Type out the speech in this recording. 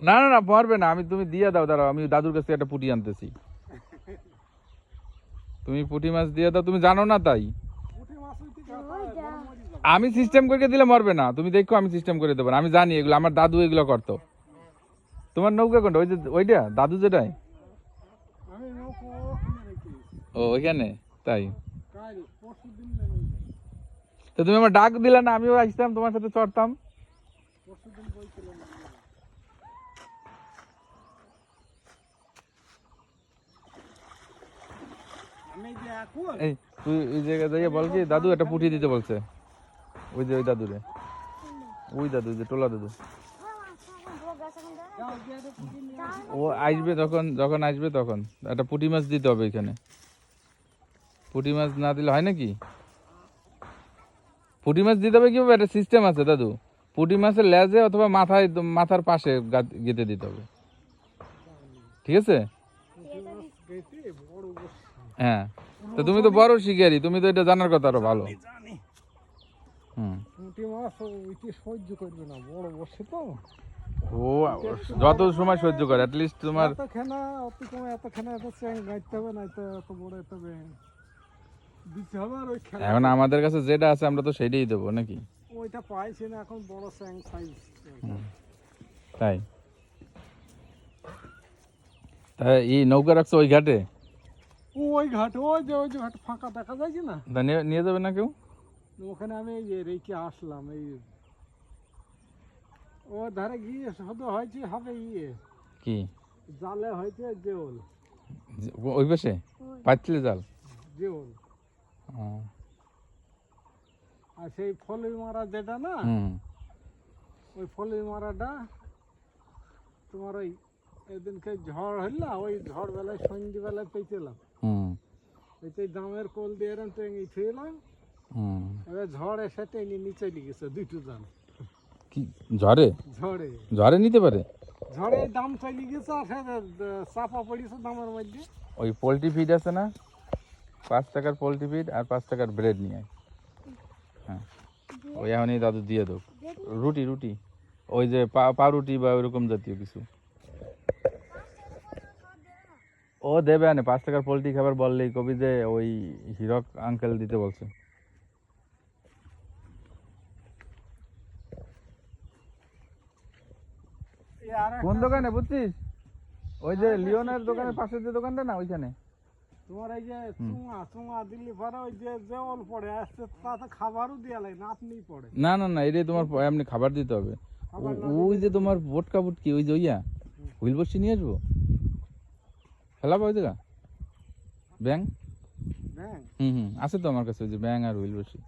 না না না মরবে না, আমি তুমি দিয়ে দাও, দাঁড়াও আমি দাদুর কাছে একটা পুঁটি আনতেছি। তুমি পুঁটি মাছ দিয়ে দাও, তুমি জানো না তাই। আমি সিস্টেম করে দিলে মরবে না, তুমি দেখো আমি সিস্টেম করে দেবো, আমি জানি এগুলো, আমার দাদু এগুলো করতো। তোমার নৌকা কোনটা, ওই যে ওইটা দাদু যেটাই? ও ওইখানে, তাই তো তুমি আমার ডাক দিলে না, আমিও আসতাম তোমার সাথে চড়তাম। এই তুই ওই জায়গায় যাইয়া বল কি দাদু একটা পুঁটি দিতে বলছে, ওই যে ওই দাদুরে, ওই দাদু যে টোলা দাদু। ও আসবে তখন, যখন আসবে তখন একটা পুঁটি মাছ দিতে হবে এখানে। পুঁটি মাছ না দিলে হয় নাকি? পুঁটি মাছ দিতে হবে কিভাবে, একটা সিস্টেম আছে দাদু। পুঁটি মাছের লেজে অথবা মাথায়, মাথার পাশে গেঁথে দিতে হবে, ঠিক আছে? হ্যাঁ, তো তুমি তো বড় শিকারি, তুমি তো এটা জানার কথা আরো ভালো। ও যত সময় সহ্য করে, অ্যাটলিস্ট তোমার এখন আমাদের কাছে যেটা আছে আমরা তো সেটাই দেবো নাকি? ওইটা পাইছি না এখন, বড় স্যাং সাইজ। তাই তাই এই নৌকা রাখছো ওই ঘাটে? ওই ঘাট, ওই যে ঘাট ফাঁকা দেখা যায় না, তা নিয়ে যাবে না কেউ? ওখানে আমি এই যে রেখে আসলাম। এই ও ধারে গিয়ে শুধু হয়েছে হবে ইয়ে কি জালে হয়েছে জেওল। ওই পাশে পাচ্ছিলে জাল? জেওল। আর সেই ফলি মারা যেটা না, ওই ফলি মারাটা তোমার ওই এদিনকে ঝড় হইল, ওই ঝড় বেলায় সন্ধ্যেবেলায় পেয়েছিলাম। এই দামের কোল দিয়ে এরম টেঙি ছিলাম, এবার ঝড় এসে টেনে নিচে গেছে দুটো দাম। কি ঝড়ে? ঝড়ে ঝড়ে নিতে পারে? ঝড়ে দাম চলে গেছে, আর চাপা পড়েছে দামের মধ্যে। ওই পোলট্রি ফিড আছে না, 5 টাকার পোলট্রি ফিড আর 5 টাকার ব্রেড নিয়ে আয়। হ্যাঁ ওই এখনই দাদু দিয়ে দেব। রুটি রুটি ওই যে পাউরুটি বা ওইরকম জাতীয় কিছু ও দেবে আনে। 5 টাকার পোলট্রি খাবার বললেই কবি যে ওই হিরক আঙ্কেল দিতে বলছে। কোন দোকানে বুঝছিস? ওই যে লিওনের দোকানের পাশে যে দোকানটা না, ওইখানে তোমার এই যে চুঙা দিল্লি পরে ওই যে জল পড়ে আসছে, তাতে খাবারও দেওয়া লাগে না, আপনিই পড়ে। না না না, এটাই তোমার এমনি খাবার দিতে হবে। ওই যে তোমার বোটকা বুটকি ওই যে ওইয়া হুইল বসি নিয়ে আসবো, খেলাবো ওই জায়গা ব্যাং। আছে তো আমার কাছে ওই যে ব্যাং আর হুইল বসি।